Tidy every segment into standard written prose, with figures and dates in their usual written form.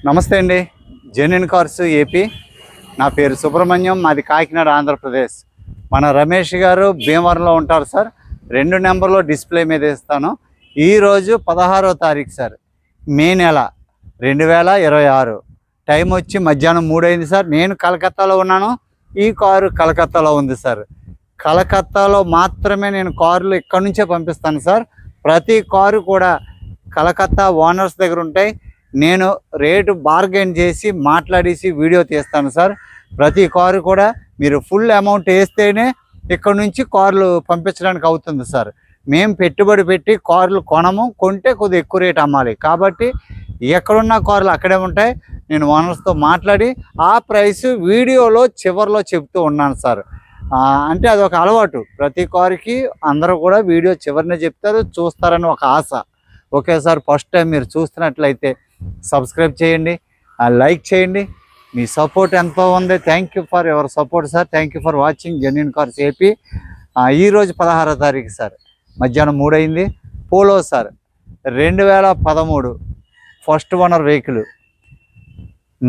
నమస్తే అండి. Genuine cars AP. నా పేరు సుబ్రహ్మణ్యం, మాది కాకినాడ, ఆంధ్రప్రదేశ్. మన రమేష్ గారు భీమవరంలో ఉంటారు సార్. 2 నెంబర్లో డిస్ప్లే మీద ఇస్తాను. ఈరోజు 16వ తారీఖు సార్, మే నెల 2026. టైం వచ్చి మధ్యాహ్నం 3 అయింది సార్. నేను కలకత్తాలో ఉన్నాను, ఈ కారు కలకత్తాలో ఉంది సార్. కలకత్తాలో మాత్రమే నేను కార్లు ఇక్కడి నుంచే పంపిస్తాను సార్. ప్రతి కారు కూడా కలకత్తా ఓనర్స్ దగ్గర ఉంటాయి. నేను రేటు బార్గెన్ చేసి మాట్లాడేసి వీడియో తీస్తాను సార్. ప్రతి కారు కూడా మీరు ఫుల్ అమౌంట్ వేస్తేనే ఇక్కడ నుంచి కార్లు పంపించడానికి అవుతుంది సార్. మేము పెట్టుబడి పెట్టి కార్లు కొనము, కొంటే కొద్దిగా ఎక్కువ రేటు అమ్మాలి. కాబట్టి ఎక్కడున్న కార్లు అక్కడే ఉంటాయి. నేను ఓనర్స్తో మాట్లాడి ఆ ప్రైస్ వీడియోలో చివరిలో చెప్తూ ఉన్నాను సార్. అంటే అదొక అలవాటు. ప్రతి కారుకి అందరూ కూడా వీడియో చివరినే చెప్తారు, చూస్తారని ఒక ఆశ. ఓకే సార్, ఫస్ట్ టైం మీరు చూస్తున్నట్లయితే సబ్స్క్రైబ్ చేయండి, లైక్ చేయండి. మీ సపోర్ట్ ఎంతో ఉంది. Thank you for your support sir. Thank you for watching genuine cars AP. ఈరోజు 16వ తారీఖు సార్, మధ్యాహ్నం 3 అయింది. Polo sir 2013 first owner vehicle,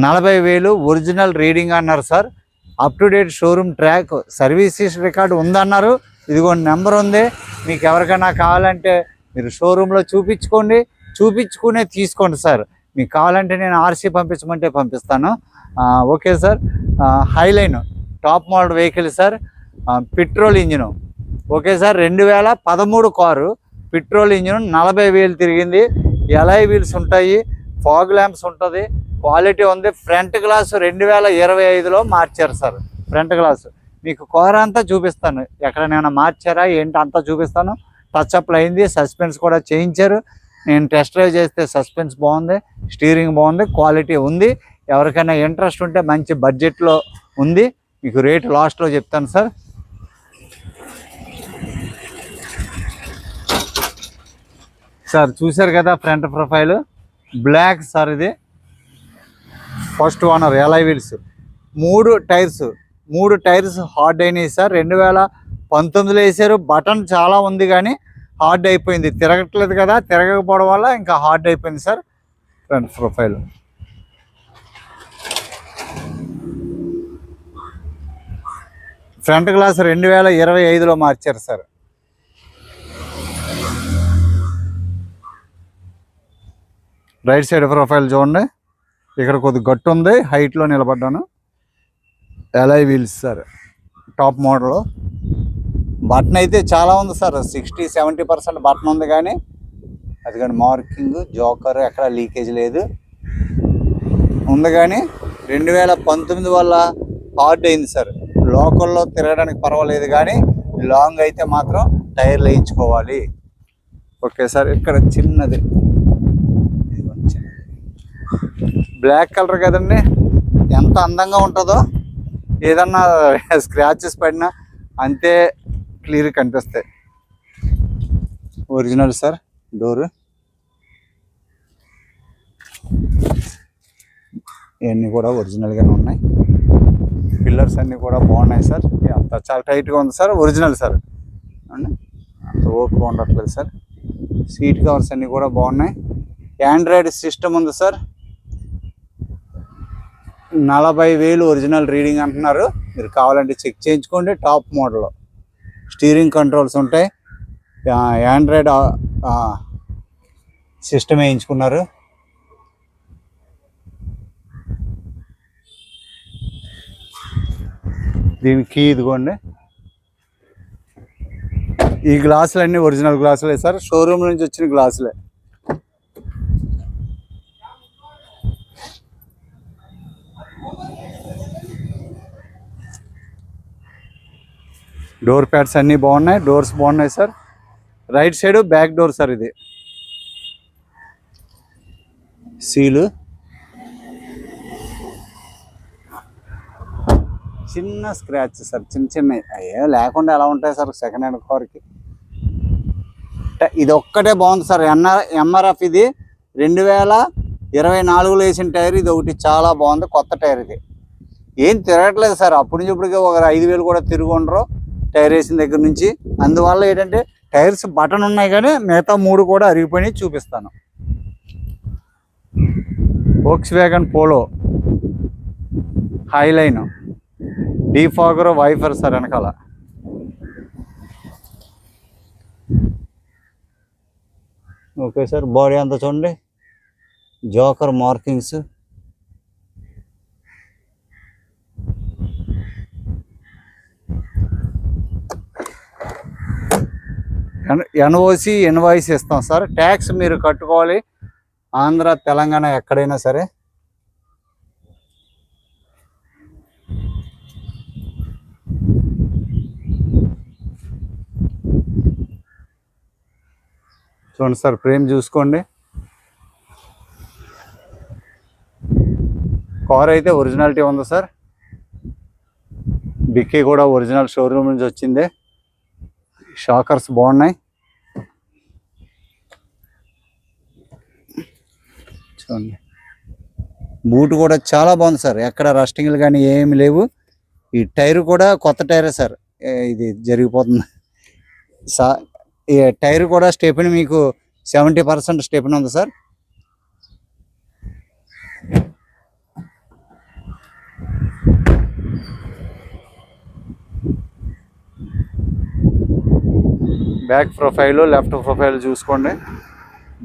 40,000 original reading అన్నారు sir. Up to date showroom track, services record ఉందన్నారు. ఇదిగో నెంబర్ ఉంది. మీకు ఎవరికైనా కావాలంటే మీరు షోరూంలో చూపించుకునే తీసుకోండి సార్. మీకు కావాలంటే నేను ఆర్సీ పంపించమంటే పంపిస్తాను. Okay sir. Highline top model vehicle sir, petrol engine. Okay sir, 2013 car, petrol engine, 40,000 తిరిగింది. ఎలై వీల్స్ ఉంటాయి, ఫాగ్ ల్యాంప్స్ ఉంటుంది, క్వాలిటీ ఉంది. ఫ్రంట్ గ్లాస్ 2025లో మార్చారు సార్. ఫ్రంట్ గ్లాస్ మీకు కార్ అంతా చూపిస్తాను, ఎక్కడైనా మార్చారా ఏంటి అంతా చూపిస్తాను. టచ్అప్లు అయింది, సస్పెన్స్ కూడా చేయించారు. నేను టెస్ట్ డ్రైవ్ చేస్తే సస్పెన్స్ బాగుంది, స్టీరింగ్ బాగుంది, క్వాలిటీ ఉంది. ఎవరికైనా ఇంట్రెస్ట్ ఉంటే మంచి బడ్జెట్లో ఉంది. మీకు రేటు లాస్ట్లో చెప్తాను సార్. సార్ చూశారు కదా ఫ్రంట్ ప్రొఫైల్, బ్లాక్ సార్. ఇది first owner, alloy wheels, 3 tyres hard అయినాయి సార్. 2019లో వేసారు. బటన్ చాలా ఉంది కానీ హార్డ్ అయిపోయింది, తిరగట్లేదు కదా. తిరగకపోవడం వల్ల ఇంకా హార్డ్ అయిపోయింది sir. Front profile front glass 2025లో మార్చారు సార్. రైట్ సైడ్ ప్రొఫైల్ చూడండి, ఇక్కడ కొద్దిగా గట్టు ఉంది, హైట్లో నిలబడ్డాను. Alloy wheels sir, top model. Button అయితే చాలా ఉంది సార్, 60-70% బటన్ ఉంది కానీ అది కానీ మార్కింగ్ జోకర్ ఎక్కడ లీకేజ్ లేదు ఉంది. కానీ 2019 వల్ల హార్డ్ అయింది సార్. లోకల్లో తిరగడానికి పర్వాలేదు కానీ లాంగ్ అయితే మాత్రం టైర్లు వేయించుకోవాలి. Okay sir. ఇక్కడ చిన్నది బ్లాక్ కలర్ కదండి, ఎంత అందంగా ఉంటుందో. ఏదన్నా స్క్రాచెస్ పడినా అంతే క్లియర్ కనిపిస్తాయి. Original sir. డోరు ఇవన్నీ కూడా ఒరిజినల్గానే ఉన్నాయి. పిల్లర్స్ అన్నీ కూడా బాగున్నాయి సార్. అంత చాలా టైట్గా ఉంది సార్. Original sir. అంత ఓపిక ఉండట్లేదు సార్. సీట్ కవర్స్ అన్నీ కూడా బాగున్నాయి. ఆండ్రాయిడ్ సిస్టమ్ ఉంది సార్. 40,000 ఒరిజినల్ రీడింగ్ అంటున్నారు. మీరు కావాలంటే చెక్ చేయించుకోండి. టాప్ మోడల్, స్టీరింగ్ కంట్రోల్స్ ఉంటాయి. ఆండ్రాయిడ్ సిస్టమ్ వేయించుకున్నారు. దీనికి ఇదిగోండి, ఈ గ్లాసులు అన్నీ ఒరిజినల్ గ్లాసులే సార్. షోరూమ్ నుంచి వచ్చిన గ్లాసులే. డోర్ ప్యాడ్స్ అన్నీ బాగున్నాయి, డోర్స్ బాగున్నాయి sir. Right side back door sir. ఇది సీలు, చిన్న స్క్రాచ్ సార్, చిన్నవి. అయ్యే లేకుండా ఎలా ఉంటాయి సార్ సెకండ్ హ్యాండ్ కార్కి. ఇది ఒక్కటే బాగుంది సార్. ఎంఆర్ఎఫ్ ఇది 2024లో వేసిన టైర్. ఇది ఒకటి చాలా బాగుంది, కొత్త టైర్. ఇది ఏం తిరగట్లేదు సార్. అప్పటి నుంచి ఇప్పటికే ఒక 5,000 కూడా తిరిగి ఉండరు టైర్ వేసిన దగ్గర నుంచి. అందువల్ల ఏంటంటే టైర్స్ బటన్ ఉన్నాయి కానీ మిగతా 3 కూడా అరిగిపోయినాయి. చూపిస్తాను. Volkswagen polo highline, defogger, వైఫర్ sir వెనకాల. ఓకే సార్, బాడీ అంతా చూడండి, జోకర్ మార్కింగ్స్. ఎన్ఓసి ఇన్వాయిస్ ఇస్తాం సార్. ట్యాక్స్ మీరు కట్టుకోవాలి, ఆంధ్ర తెలంగాణ ఎక్కడైనా సరే. చూడండి సార్, ఫ్రేమ్ చూసుకోండి. కార్ అయితే ఒరిజినాలిటీ ఉంది సార్. డిక్కీ కూడా ఒరిజినల్ షోరూమ్ నుంచి వచ్చింది. షాకర్స్ బాగున్నాయి చూడండి. బూట్ కూడా చాలా బాగుంది సార్, ఎక్కడ రస్టింగ్లు కానీ ఏమి లేవు. ఈ టైర్ కూడా కొత్త టైరే సార్, ఇది జరిగిపోతుంది ఈ టైర్ కూడా స్టెప్ని మీకు 70% స్టెప్ని ఉంది sir. Back profile, left profile చూసుకోండి.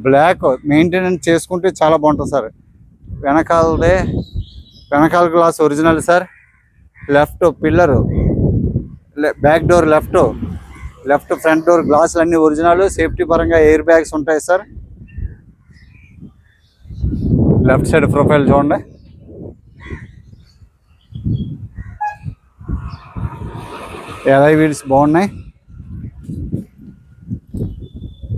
బ్లాక్ మెయింటెనెన్స్ చేసుకుంటే చాలా బాగుంటుంది సార్. వెనకాల glass original sir. Left pillar, back door left front door గ్లాసులు అన్నీ ఒరిజినల్. సేఫ్టీ పరంగా ఎయిర్ బ్యాగ్స్ ఉంటాయి సార్. లెఫ్ట్ సైడ్ ప్రొఫైల్ చూడండి. ఎలాయ్ వీల్స్ బాగున్నాయి.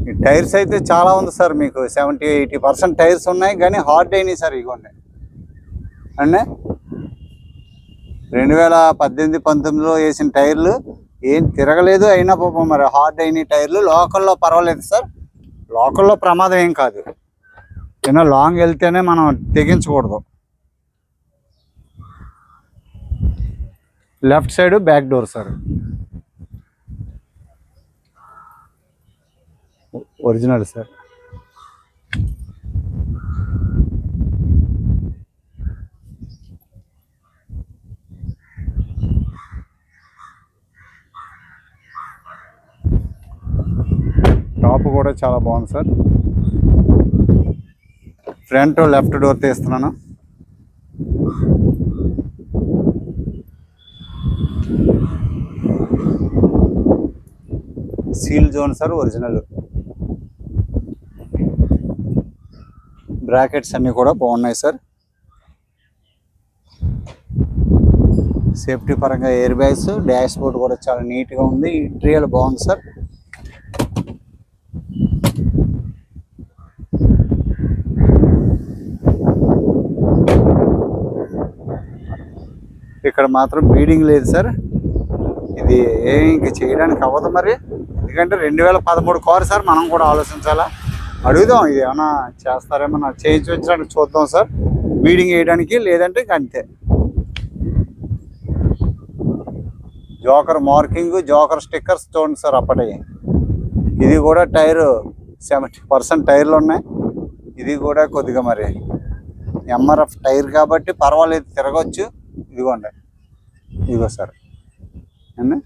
ఈ టైర్స్ అయితే చాలా ఉంది సార్, మీకు 70-80% టైర్స్ ఉన్నాయి, కానీ హార్డ్ అయినాయి సార్. ఇగోండి అండి, 2018-19లో వేసిన టైర్లు ఏం తిరగలేదు, అయినా పాపం మరి హార్డ్ అయిన టైర్లు. లోకల్లో పర్వాలేదు సార్, లోకల్లో ప్రమాదం ఏం కాదు. ఏదైనా లాంగ్ వెళ్తేనే మనం తెగించకూడదు. Left side back door sir, original sir. Top కూడా చాలా బాగుంది సార్. ఫ్రంట్ లెఫ్ట్ డోర్ తీస్తున్నాను. Seal zone sir original. Brackets అన్నీ కూడా బాగున్నాయి సార్. సేఫ్టీ పరంగా ఎయిర్ బ్యాగ్స్, డాష్ బోర్డ్ కూడా చాలా నీట్గా ఉంది. ఇంటీరియర్ బాగుంది సార్. ఇక్కడ మాత్రం బ్లీడింగ్ లేదు సార్. ఇది ఇంక చేయడానికి అవ్వదు మరి, ఎందుకంటే 2013 కారు సార్. మనం కూడా ఆలోచించాలా, అడుగుదాం ఇది ఏమన్నా చేస్తారేమో, చేయించడానికి చూద్దాం సార్. బ్లీడింగ్ వేయడానికి లేదంటే ఇంక అంతే. జోకర్ మార్కింగ్, జోకర్ స్టిక్కర్స్ చూడండి సార్ అప్పటి. ఇది కూడా టైరు 70% టైర్లు ఉన్నాయి. ఇది కూడా కొద్దిగా మరి ఎంఆర్ఎఫ్ టైర్ కాబట్టి పర్వాలేదు, తిరగచ్చు. ఇదిగోండి, ఇదిగో సార్ అండి.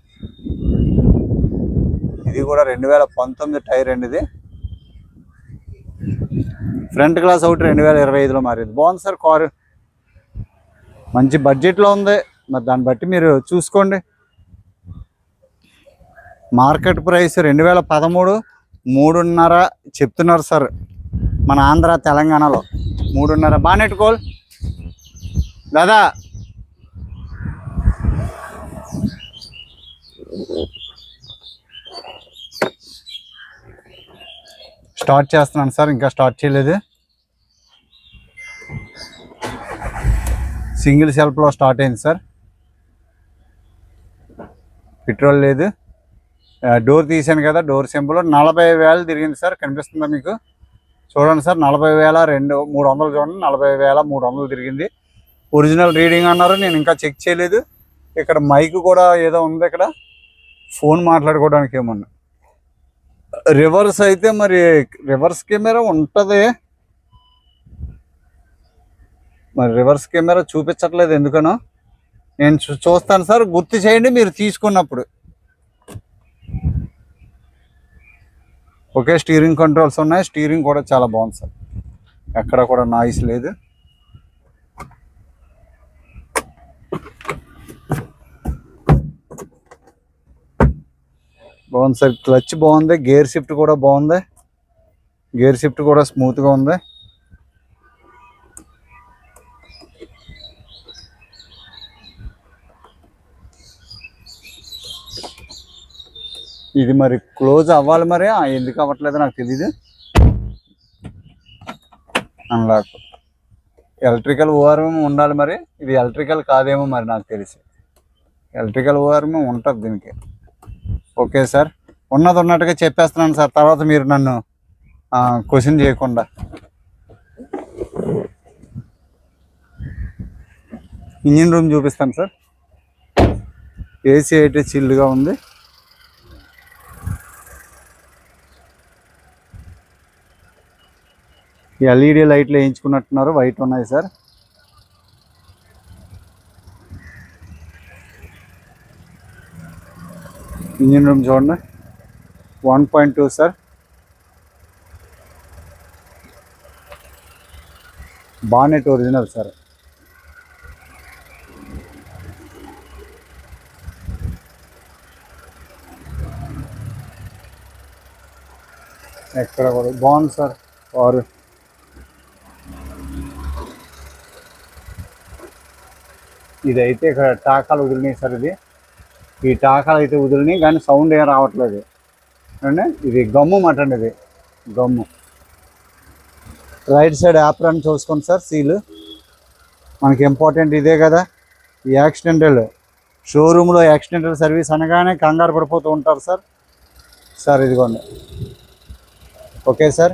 ఇది కూడా 2019 టైర్ అండి. ఇది ఫ్రంట్ గ్లాస్ ఒకటి 2025లో మారింది. బాగుంది సార్ కారు, మంచి బడ్జెట్లో ఉంది. మరి దాన్ని బట్టి మీరు చూసుకోండి. మార్కెట్ ప్రైస్ 2013 3.5 చెప్తున్నారు సార్ మన ఆంధ్ర తెలంగాణలో. 3.5 బానెట్టుకోల్ దాదా. స్టార్ట్ చేస్తున్నాను సార్, ఇంకా స్టార్ట్ చేయలేదు. సింగిల్ సెల్ఫ్లో స్టార్ట్ అయింది సార్. పెట్రోల్ లేదు. డోర్ తీసాను కదా, డోర్ సింబల్ 40,000 తిరిగింది సార్. కనిపిస్తుందా మీకు? చూడండి సార్, 40,300 చూడండి, 40,300 తిరిగింది. ఒరిజినల్ రీడింగ్ అన్నారు, నేను ఇంకా చెక్ చేయలేదు. ఇక్కడ మైక్ కూడా ఏదో ఉంది, ఇక్కడ ఫోన్ మాట్లాడుకోవడానికి ఏమన్నా. రివర్స్ అయితే మరి రివర్స్ కెమెరా ఉంటుంది. మరి రివర్స్ కెమెరా చూపించట్లేదు ఎందుకనో. నేను చూస్తాను సార్, గుర్తు చేయండి మీరు తీసుకున్నప్పుడు. ఓకే, స్టీరింగ్ కంట్రోల్స్ ఉన్నాయి. స్టీరింగ్ కూడా చాలా బాగుంది సార్, ఎక్కడ కూడా నాయిస్ లేదు. బాగుంది సార్, క్లచ్ బాగుంది, గేర్ షిఫ్ట్ కూడా బాగుంది. గేర్ షిఫ్ట్ కూడా స్మూత్గా ఉంది. ఇది మరి క్లోజ్ అవ్వాలి, మరి ఎందుకు అవ్వట్లేదో నాకు తెలీదు. అన్లాక్ ఎలక్ట్రికల్ ఓఆర్ఎం ఉండాలి, మరి ఇది ఎలక్ట్రికల్ కాదేమో మరి నాకు తెలిసి. ఎలక్ట్రికల్ ఓఆర్ఎం ఉంటుంది దీనికి. ఓకే సార్, ఉన్నది ఉన్నట్టుగా చెప్పేస్తున్నాను సార్, తర్వాత మీరు నన్ను క్వశ్చన్ చేయకుండా. ఇంజిన్ రూమ్ చూపిస్తాను సార్. ఏసీ అయితే చిల్లుగా ఉంది. ఎల్ఈడి లైట్లు వేయించుకున్నట్టున్నారు, వైట్ ఉన్నాయి సార్. ఇంజిన్ రూమ్ చూడండి, 1.2 సార్. Bonnet original sir. ఎక్కడ కూడా బాగుంది సార్ కారు. ఇదైతే ఇక్కడ టాకాలు వదిలినాయి సార్. ఈ టాకాలు అయితే వదిలినాయి కానీ సౌండ్ ఏం రావట్లేదు అండి. ఇది గమ్ము మటండి, ఇది గమ్ము. రైట్ సైడ్ యాప్రాన్ చూసుకోండి సార్, సీలు మనకి ఇంపార్టెంట్ ఇదే కదా. ఈ యాక్సిడెంటల్ షోరూంలో యాక్సిడెంటల్ సర్వీస్ అనగానే కంగారు పడిపోతూ ఉంటారు సార్. సార్ ఇదిగోండి. ఓకే సార్,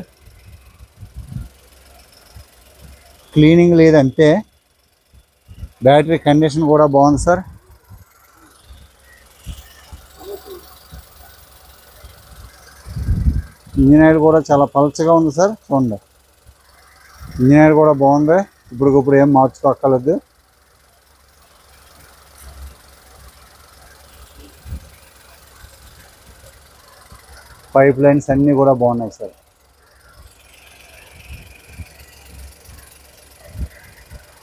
క్లీనింగ్ లేదంటే. బ్యాటరీ కండిషన్ కూడా బాగుంది సార్. ఇంజిన్ ఆయిల్ కూడా చాలా పల్చగా ఉంది సార్, చూడండి. ఇంజిన్ ఆయిల్ కూడా బాగుంది, ఇప్పటికప్పుడు ఏం మార్చుకోక్కర్లేదు. పైప్ లైన్స్ అన్నీ కూడా బాగున్నాయి సార్.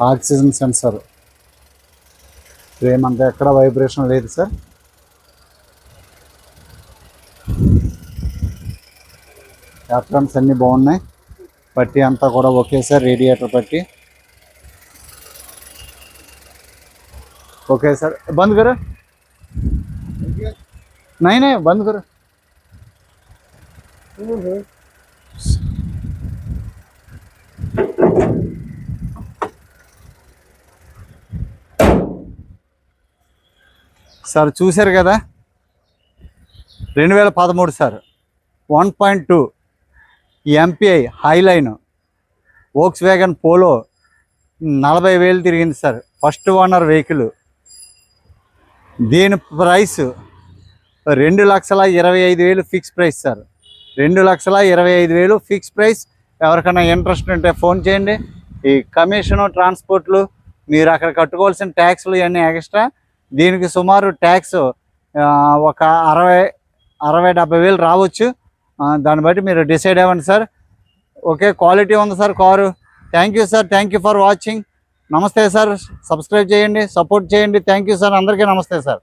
ఆక్సిజన్ సెన్సర్, ఫ్రేమ్ అంతా ఎక్కడ వైబ్రేషన్ లేదు సార్. యాప్రాన్స్ అన్నీ బాగున్నాయి. పట్టి అంతా కూడా ఓకే సార్, రేడియేటర్ పట్టి ఓకే సార్. బంద్ కరో, नहीं బంద్ కరో. సార్ చూశారు కదా, 2013 sir, 1.2 MPI highline Volkswagen Polo, 40,000 తిరిగింది సార్. First owner vehicle. దీని price 2,25,000 fix price sir. 2,25,000 fix price. ఎవరికైనా ఇంట్రెస్ట్ ఉంటే ఫోన్ చేయండి. ఈ కమిషను, ట్రాన్స్పోర్ట్లు, మీరు అక్కడ కట్టుకోవాల్సిన ట్యాక్స్లు ఇవన్నీ ఎక్స్ట్రా. దీనికి సుమారు ట్యాక్స్ ఒక 60,000-70,000 రావచ్చు. దాన్ని బట్టి మీరు డిసైడ్ అవ్వండి సార్. ఓకే, క్వాలిటీ ఉంది sir car. Thank you sir, thank you for watching. నమస్తే సార్, సబ్స్క్రైబ్ చేయండి, సపోర్ట్ చేయండి. థ్యాంక్ యూ సార్, అందరికీ నమస్తే సార్.